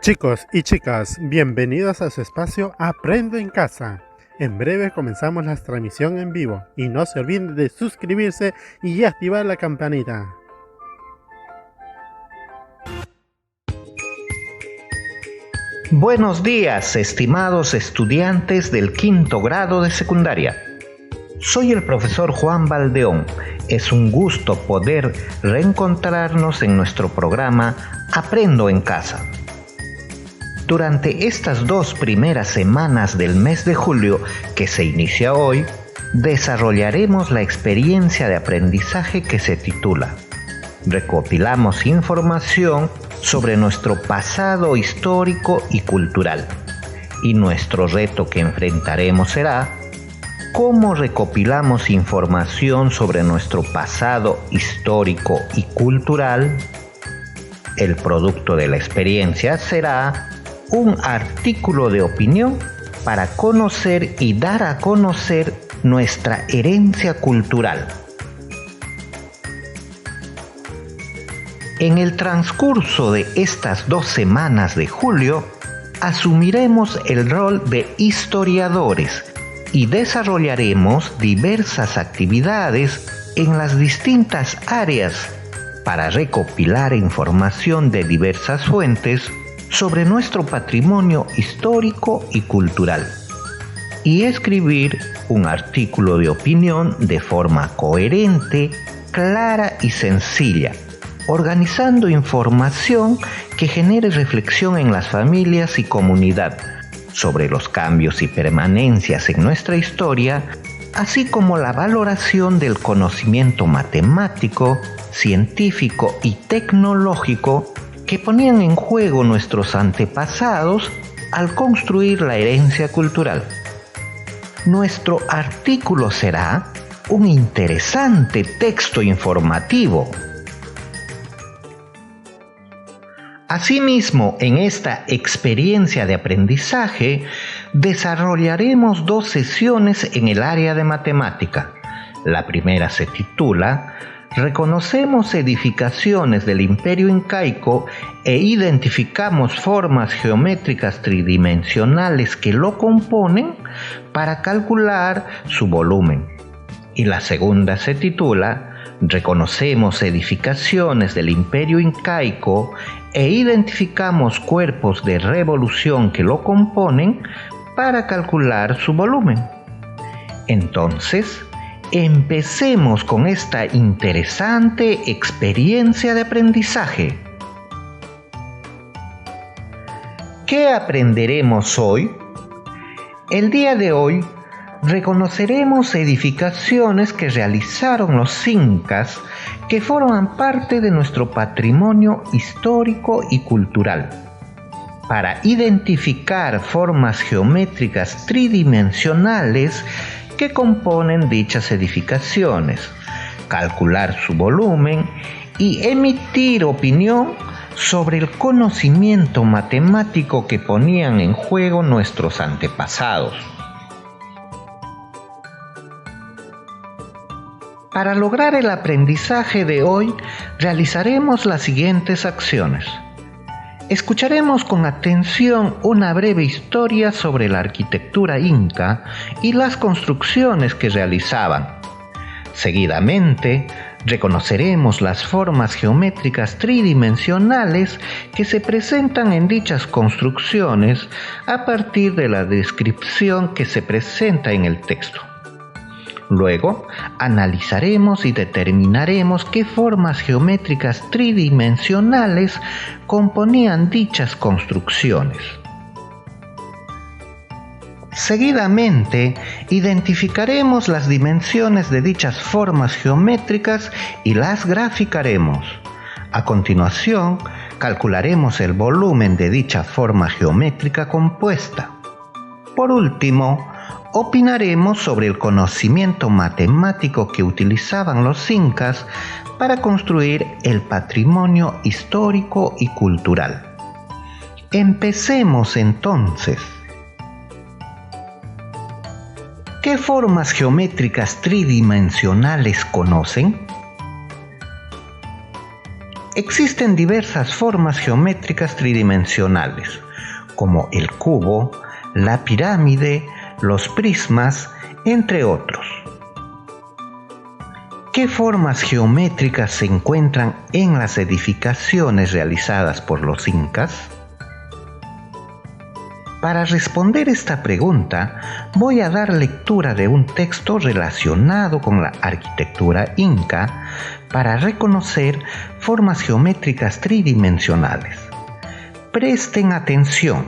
Chicos y chicas, bienvenidos a su espacio Aprendo en Casa. En breve comenzamos la transmisión en vivo y no se olviden de suscribirse y activar la campanita. Buenos días, estimados estudiantes del quinto grado de secundaria. Soy el profesor Juan Valdeón. Es un gusto poder reencontrarnos en nuestro programa Aprendo en Casa. Durante estas 2 primeras semanas del mes de julio, que se inicia hoy, desarrollaremos la experiencia de aprendizaje que se titula Recopilamos información sobre nuestro pasado histórico y cultural. Y nuestro reto que enfrentaremos será ¿cómo recopilamos información sobre nuestro pasado histórico y cultural? El producto de la experiencia será un artículo de opinión para conocer y dar a conocer nuestra herencia cultural. En el transcurso de estas 2 semanas de julio, asumiremos el rol de historiadores y desarrollaremos diversas actividades en las distintas áreas para recopilar información de diversas fuentes sobre nuestro patrimonio histórico y cultural y escribir un artículo de opinión de forma coherente, clara y sencilla, organizando información que genere reflexión en las familias y comunidad sobre los cambios y permanencias en nuestra historia, así como la valoración del conocimiento matemático, científico y tecnológico que ponían en juego nuestros antepasados al construir la herencia cultural. Nuestro artículo será un interesante texto informativo. Asimismo, en esta experiencia de aprendizaje, desarrollaremos 2 sesiones en el área de matemática. La primera se titula Reconocemos edificaciones del Imperio Incaico e identificamos formas geométricas tridimensionales que lo componen para calcular su volumen. Y la segunda se titula Reconocemos edificaciones del Imperio Incaico e identificamos cuerpos de revolución que lo componen para calcular su volumen. Entonces, empecemos con esta interesante experiencia de aprendizaje. ¿Qué aprenderemos hoy? El día de hoy reconoceremos edificaciones que realizaron los incas que forman parte de nuestro patrimonio histórico y cultural, para identificar formas geométricas tridimensionales que componen dichas edificaciones, calcular su volumen y emitir opinión sobre el conocimiento matemático que ponían en juego nuestros antepasados. Para lograr el aprendizaje de hoy, realizaremos las siguientes acciones. Escucharemos con atención una breve historia sobre la arquitectura inca y las construcciones que realizaban. Seguidamente, reconoceremos las formas geométricas tridimensionales que se presentan en dichas construcciones a partir de la descripción que se presenta en el texto. Luego, analizaremos y determinaremos qué formas geométricas tridimensionales componían dichas construcciones. Seguidamente, identificaremos las dimensiones de dichas formas geométricas y las graficaremos. A continuación, calcularemos el volumen de dicha forma geométrica compuesta. Por último, opinaremos sobre el conocimiento matemático que utilizaban los incas para construir el patrimonio histórico y cultural. Empecemos entonces. ¿Qué formas geométricas tridimensionales conocen? existen diversas formas geométricas tridimensionales, como el cubo, la pirámide, los prismas, entre otros. ¿Qué formas geométricas se encuentran en las edificaciones realizadas por los incas? Para responder esta pregunta, voy a dar lectura de un texto relacionado con la arquitectura inca para reconocer formas geométricas tridimensionales. Presten atención.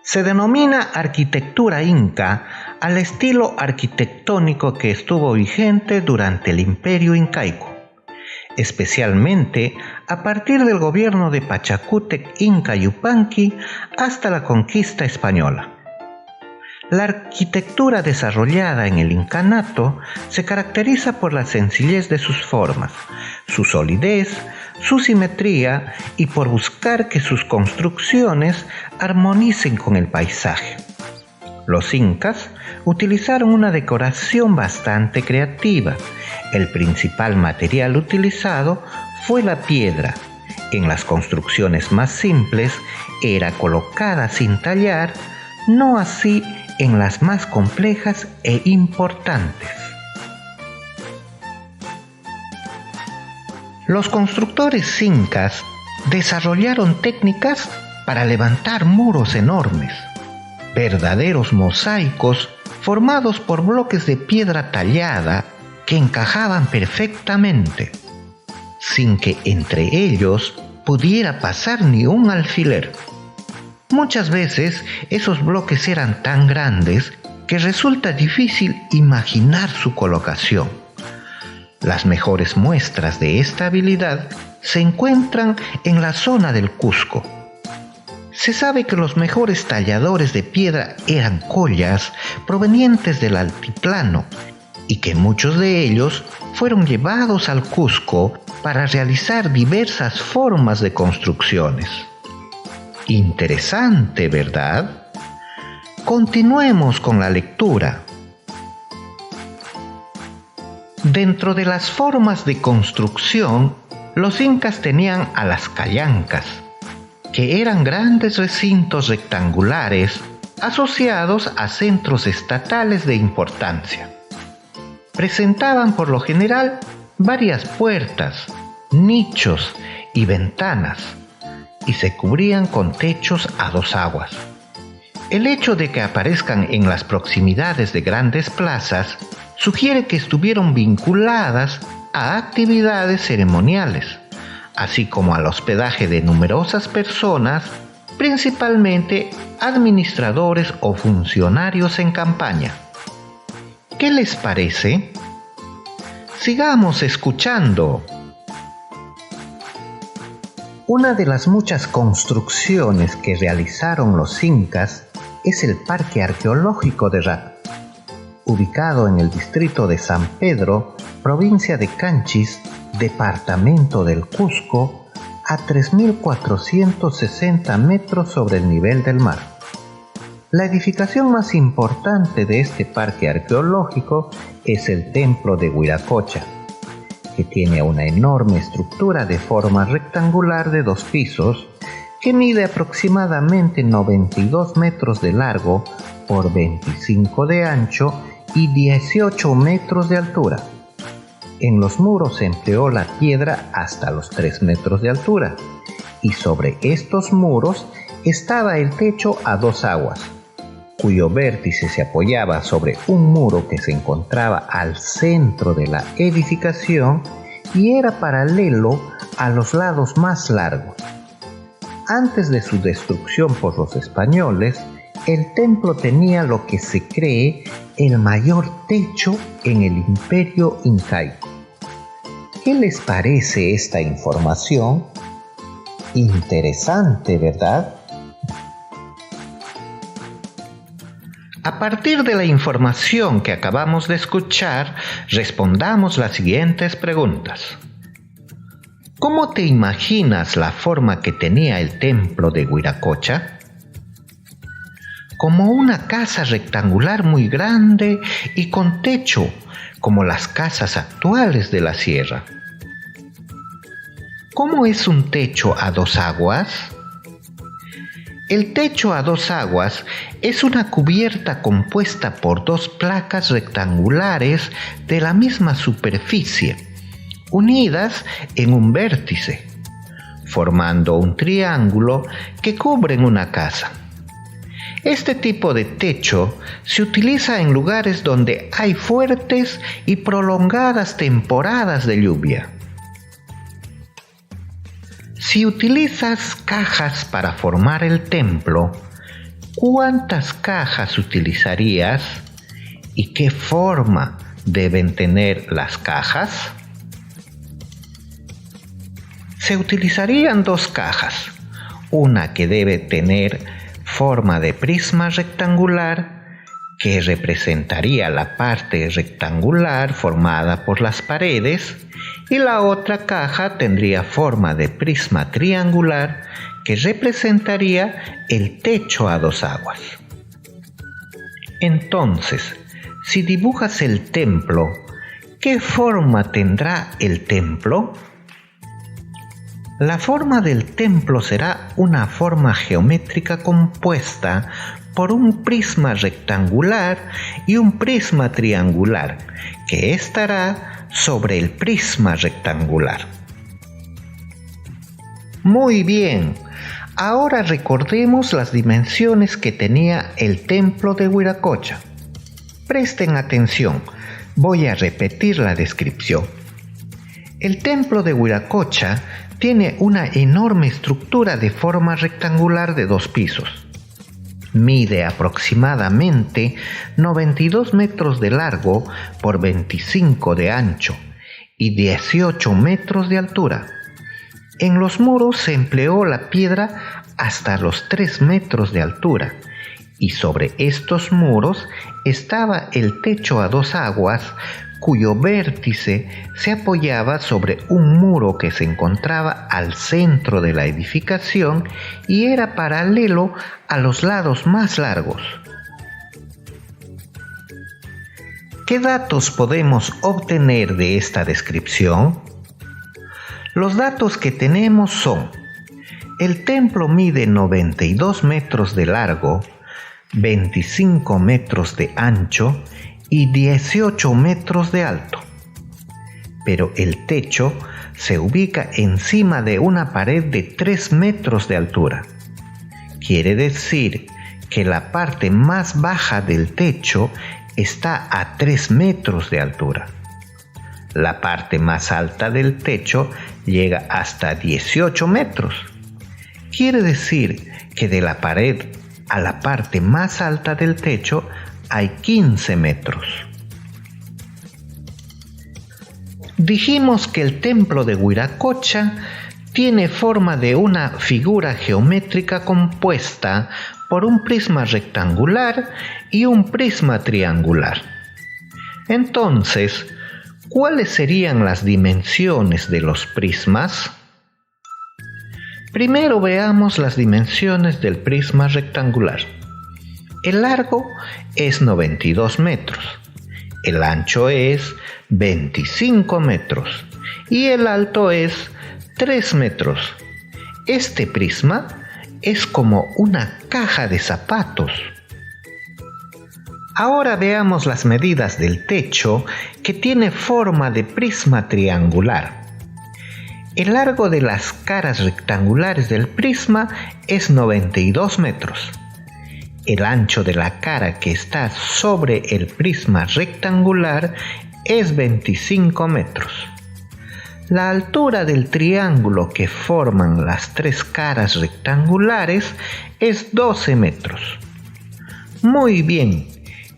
Se denomina arquitectura inca al estilo arquitectónico que estuvo vigente durante el Imperio Incaico, especialmente a partir del gobierno de Pachacútec Inca Yupanqui hasta la conquista española. La arquitectura desarrollada en el incanato se caracteriza por la sencillez de sus formas, su solidez, su simetría y por buscar que sus construcciones armonicen con el paisaje. Los incas utilizaron una decoración bastante creativa. El principal material utilizado fue la piedra. En las construcciones más simples era colocada sin tallar, no así en las más complejas e importantes. Los constructores incas desarrollaron técnicas para levantar muros enormes, verdaderos mosaicos formados por bloques de piedra tallada que encajaban perfectamente, sin que entre ellos pudiera pasar ni un alfiler. Muchas veces esos bloques eran tan grandes que resulta difícil imaginar su colocación. Las mejores muestras de esta habilidad se encuentran en la zona del Cusco. Se sabe que los mejores talladores de piedra eran collas provenientes del altiplano y que muchos de ellos fueron llevados al Cusco para realizar diversas formas de construcciones. Interesante, ¿verdad? Continuemos con la lectura. Dentro de las formas de construcción, los incas tenían a las callancas, que eran grandes recintos rectangulares asociados a centros estatales de importancia. Presentaban por lo general varias puertas, nichos y ventanas, y se cubrían con techos a dos aguas. El hecho de que aparezcan en las proximidades de grandes plazas sugiere que estuvieron vinculadas a actividades ceremoniales, así como al hospedaje de numerosas personas, principalmente administradores o funcionarios en campaña. ¿Qué les parece? Sigamos escuchando. Una de las muchas construcciones que realizaron los incas es el Parque Arqueológico de Rato, ubicado en el distrito de San Pedro, provincia de Canchis, departamento del Cusco, a 3.460 metros sobre el nivel del mar. La edificación más importante de este parque arqueológico es el Templo de Huiracocha, que tiene una enorme estructura de forma rectangular de 2 pisos, que mide aproximadamente 92 metros de largo por 25 de ancho y 18 metros de altura. En los muros se empleó la piedra hasta los 3 metros de altura, y sobre estos muros estaba el techo a 2 aguas, cuyo vértice se apoyaba sobre un muro que se encontraba al centro de la edificación y era paralelo a los lados más largos. Antes de su destrucción por los españoles, el templo tenía lo que se cree el mayor techo en el Imperio Incaico. ¿Qué les parece esta información? Interesante, ¿verdad? A partir de la información que acabamos de escuchar, respondamos las siguientes preguntas. ¿Cómo te imaginas la forma que tenía el templo de Huiracocha? Como una casa rectangular muy grande y con techo, como las casas actuales de la sierra. ¿Cómo es un techo a dos aguas? El techo a dos aguas es una cubierta compuesta por dos placas rectangulares de la misma superficie, unidas en un vértice, formando un triángulo que cubren una casa. Este tipo de techo se utiliza en lugares donde hay fuertes y prolongadas temporadas de lluvia. Si utilizas cajas para formar el templo, ¿cuántas cajas utilizarías y qué forma deben tener las cajas? Se utilizarían dos cajas, una que debe tener forma de prisma rectangular, que representaría la parte rectangular formada por las paredes, y la otra caja tendría forma de prisma triangular, que representaría el techo a dos aguas. Entonces, si dibujas el templo, ¿qué forma tendrá el templo? La forma del templo será una forma geométrica compuesta por un prisma rectangular y un prisma triangular, que estará sobre el prisma rectangular. Muy bien, ahora recordemos las dimensiones que tenía el templo de Wiracocha. Presten atención, voy a repetir la descripción. El templo de Wiracocha tiene una enorme estructura de forma rectangular de 2 pisos. Mide aproximadamente 92 metros de largo por 25 de ancho y 18 metros de altura. En los muros se empleó la piedra hasta los 3 metros de altura, y sobre estos muros estaba el techo a 2 aguas, cuyo vértice se apoyaba sobre un muro que se encontraba al centro de la edificación y era paralelo a los lados más largos. ¿Qué datos podemos obtener de esta descripción? Los datos que tenemos son: el templo mide 92 metros de largo, 25 metros de ancho y 18 metros de alto. Pero el techo se ubica encima de una pared de 3 metros de altura. Quiere decir que la parte más baja del techo está a 3 metros de altura. La parte más alta del techo llega hasta 18 metros. Quiere decir que de la pared a la parte más alta del techo hay 15 metros. Dijimos que el templo de Wiracocha tiene forma de una figura geométrica compuesta por un prisma rectangular y un prisma triangular. Entonces, ¿cuáles serían las dimensiones de los prismas? Primero veamos las dimensiones del prisma rectangular. El largo es 92 metros, el ancho es 25 metros y el alto es 3 metros. Este prisma es como una caja de zapatos. Ahora veamos las medidas del techo, que tiene forma de prisma triangular. El largo de las caras rectangulares del prisma es 92 metros. El ancho de la cara que está sobre el prisma rectangular es 25 metros. La altura del triángulo que forman las 3 caras rectangulares es 12 metros. Muy bien,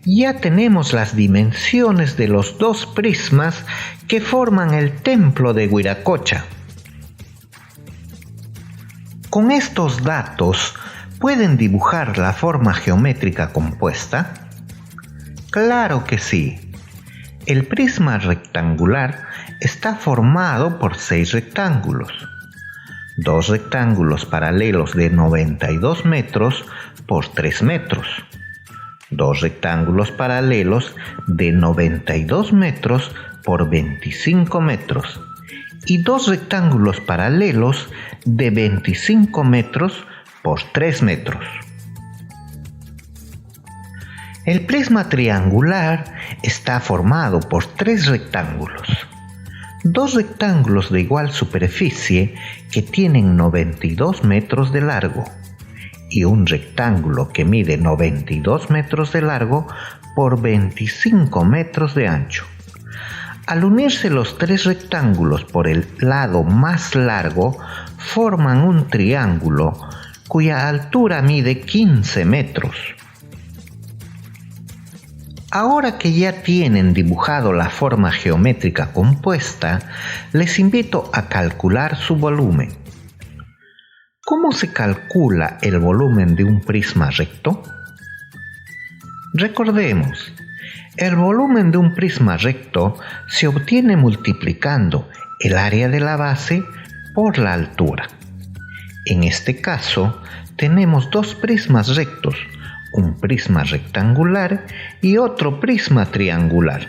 ya tenemos las dimensiones de los 2 prismas que forman el templo de Wiracocha. Con estos datos, ¿pueden dibujar la forma geométrica compuesta? Claro que sí. El prisma rectangular está formado por 6 rectángulos. 2 rectángulos paralelos de 92 metros por 3 metros. 2 rectángulos paralelos de 92 metros por 25 metros. y dos rectángulos paralelos de 25 metros por 3 metros. El prisma triangular está formado por 3 rectángulos. 2 rectángulos de igual superficie que tienen 92 metros de largo y un rectángulo que mide 92 metros de largo por 25 metros de ancho. Al unirse los 3 rectángulos por el lado más largo, forman un triángulo cuya altura mide 15 metros. Ahora que ya tienen dibujado la forma geométrica compuesta, les invito a calcular su volumen. ¿Cómo se calcula el volumen de un prisma recto? Recordemos, el volumen de un prisma recto se obtiene multiplicando el área de la base por la altura. En este caso, tenemos 2 prismas rectos, un prisma rectangular y otro prisma triangular.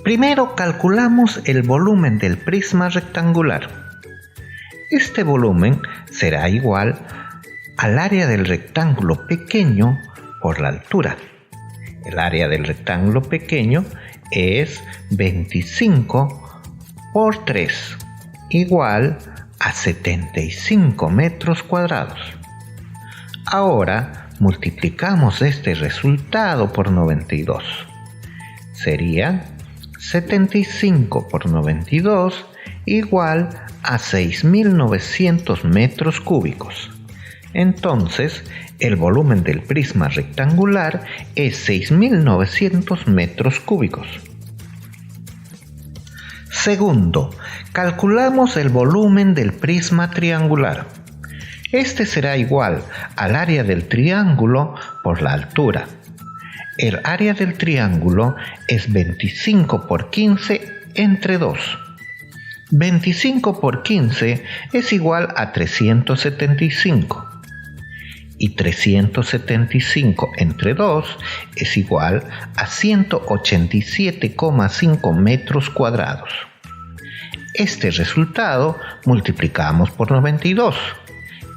Primero calculamos el volumen del prisma rectangular. Este volumen será igual al área del rectángulo pequeño por la altura. El área del rectángulo pequeño es 25 por 3, igual a 75 metros cuadrados. Ahora multiplicamos este resultado por 92. Sería 75 por 92 igual a 6.900 metros cúbicos. Entonces, el volumen del prisma rectangular es 6.900 metros cúbicos. Segundo, calculamos el volumen del prisma triangular. Este será igual al área del triángulo por la altura. El área del triángulo es 25 por 15 entre 2. 25 por 15 es igual a 375. Y 375 entre 2 es igual a 187,5 metros cuadrados. Este resultado multiplicamos por 92.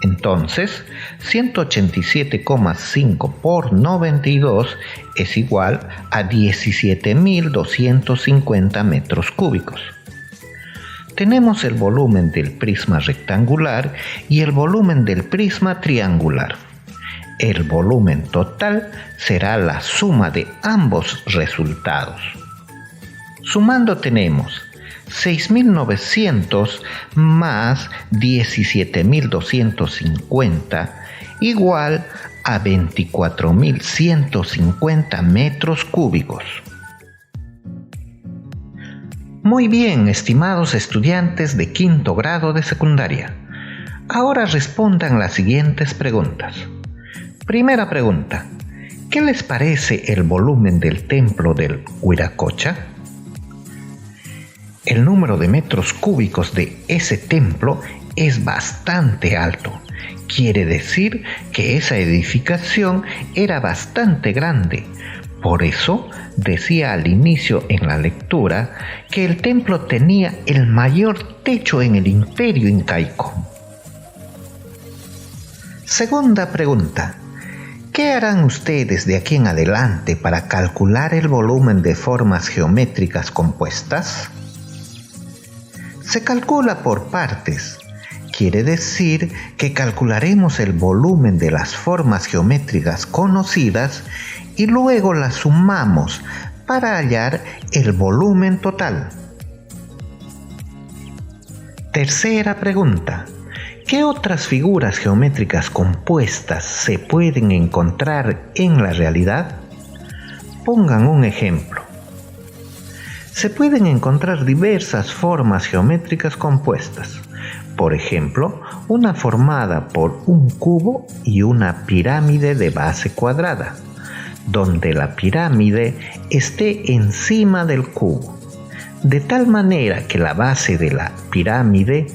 Entonces, 187,5 por 92 es igual a 17.250 metros cúbicos. Tenemos el volumen del prisma rectangular y el volumen del prisma triangular. El volumen total será la suma de ambos resultados. Sumando tenemos 6.900 más 17.250 igual a 24.150 metros cúbicos. Muy bien, estimados estudiantes de quinto grado de secundaria. Ahora respondan las siguientes preguntas. Primera pregunta. ¿Qué les parece el volumen del templo del Wiracocha? El número de metros cúbicos de ese templo es bastante alto. Quiere decir que esa edificación era bastante grande. Por eso decía al inicio en la lectura que el templo tenía el mayor techo en el imperio incaico. Segunda pregunta. ¿Qué harán ustedes de aquí en adelante para calcular el volumen de formas geométricas compuestas? Se calcula por partes. Quiere decir que calcularemos el volumen de las formas geométricas conocidas y luego las sumamos para hallar el volumen total. Tercera pregunta. ¿Qué otras figuras geométricas compuestas se pueden encontrar en la realidad? Pongan un ejemplo. Se pueden encontrar diversas formas geométricas compuestas. Por ejemplo, una formada por un cubo y una pirámide de base cuadrada, donde la pirámide esté encima del cubo, de tal manera que la base de la pirámide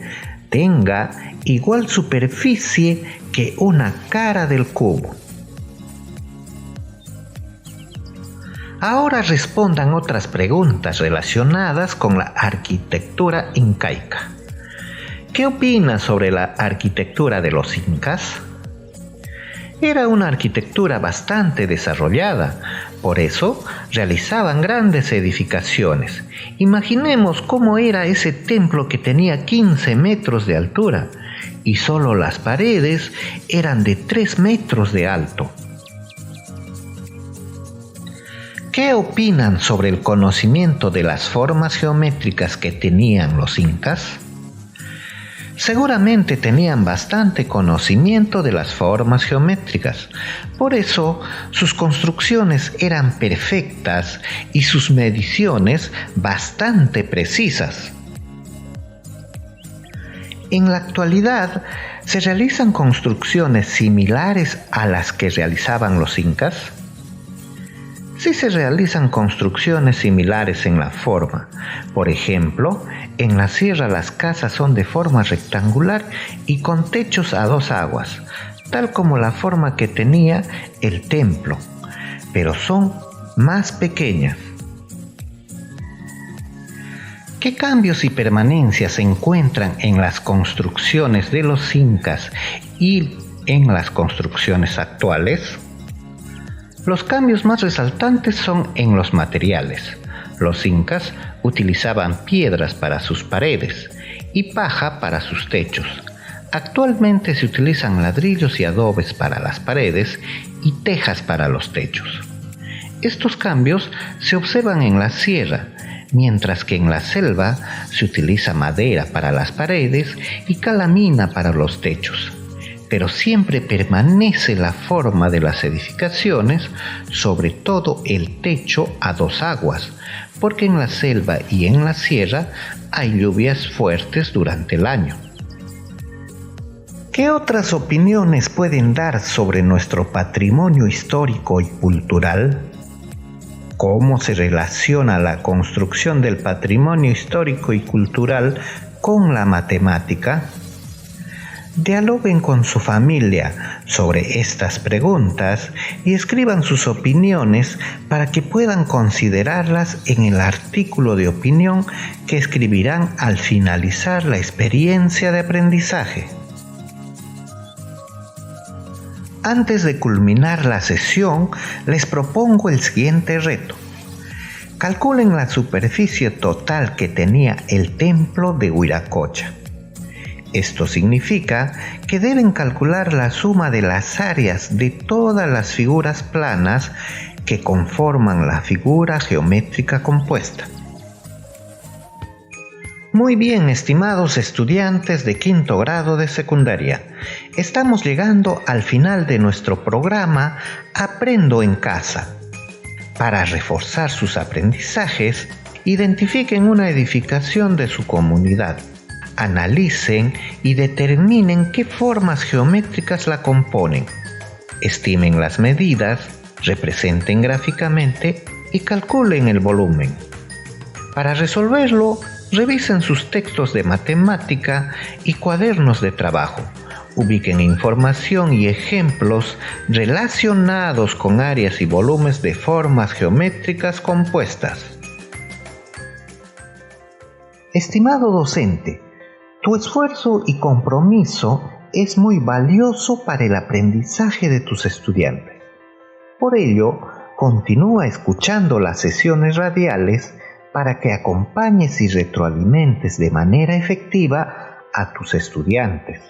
tenga igual superficie que una cara del cubo. Ahora respondan otras preguntas relacionadas con la arquitectura incaica. ¿Qué opinas sobre la arquitectura de los incas? Era una arquitectura bastante desarrollada, por eso realizaban grandes edificaciones. Imaginemos cómo era ese templo que tenía 15 metros de altura y solo las paredes eran de 3 metros de alto. ¿Qué opinan sobre el conocimiento de las formas geométricas que tenían los incas? Seguramente tenían bastante conocimiento de las formas geométricas, por eso sus construcciones eran perfectas y sus mediciones bastante precisas. En la actualidad, ¿se realizan construcciones similares a las que realizaban los incas? Sí se realizan construcciones similares en la forma. Por ejemplo, en la sierra las casas son de forma rectangular y con techos a 2 aguas, tal como la forma que tenía el templo, pero son más pequeñas. ¿Qué cambios y permanencias se encuentran en las construcciones de los incas y en las construcciones actuales? Los cambios más resaltantes son en los materiales. Los incas utilizaban piedras para sus paredes y paja para sus techos. Actualmente se utilizan ladrillos y adobes para las paredes y tejas para los techos. Estos cambios se observan en la sierra, mientras que en la selva se utiliza madera para las paredes y calamina para los techos. Pero siempre permanece la forma de las edificaciones, sobre todo el techo a 2 aguas, porque en la selva y en la sierra hay lluvias fuertes durante el año. ¿Qué otras opiniones pueden dar sobre nuestro patrimonio histórico y cultural? ¿Cómo se relaciona la construcción del patrimonio histórico y cultural con la matemática? Dialoguen con su familia sobre estas preguntas y escriban sus opiniones para que puedan considerarlas en el artículo de opinión que escribirán al finalizar la experiencia de aprendizaje. Antes de culminar la sesión, les propongo el siguiente reto. Calculen la superficie total que tenía el templo de Huiracocha. Esto significa que deben calcular la suma de las áreas de todas las figuras planas que conforman la figura geométrica compuesta. Muy bien, estimados estudiantes de 5º grado de secundaria, estamos llegando al final de nuestro programa Aprendo en Casa. Para reforzar sus aprendizajes, identifiquen una edificación de su comunidad. Analicen y determinen qué formas geométricas la componen. Estimen las medidas, representen gráficamente y calculen el volumen. Para resolverlo, revisen sus textos de matemática y cuadernos de trabajo. Ubiquen información y ejemplos relacionados con áreas y volúmenes de formas geométricas compuestas. Estimado docente, tu esfuerzo y compromiso es muy valioso para el aprendizaje de tus estudiantes. Por ello, continúa escuchando las sesiones radiales para que acompañes y retroalimentes de manera efectiva a tus estudiantes.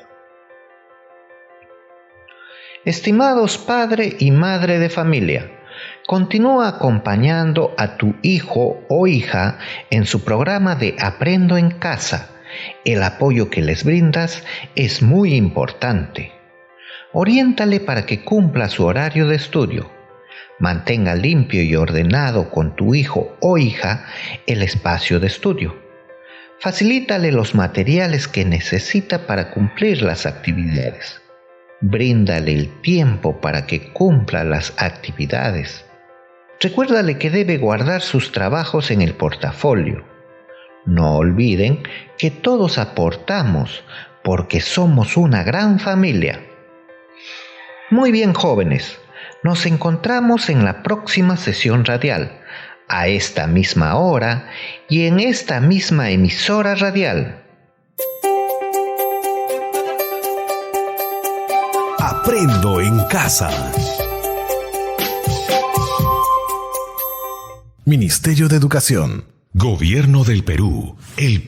Estimados padre y madre de familia, continúa acompañando a tu hijo o hija en su programa de Aprendo en Casa. El apoyo que les brindas es muy importante. Oriéntale para que cumpla su horario de estudio. Mantenga limpio y ordenado con tu hijo o hija el espacio de estudio. Facilítale los materiales que necesita para cumplir las actividades. Bríndale el tiempo para que cumpla las actividades. Recuérdale que debe guardar sus trabajos en el portafolio. No olviden que todos aportamos porque somos una gran familia. Muy bien, jóvenes. Nos encontramos en la próxima sesión radial, a esta misma hora y en esta misma emisora radial. Aprendo en casa. Ministerio de Educación. Gobierno del Perú. El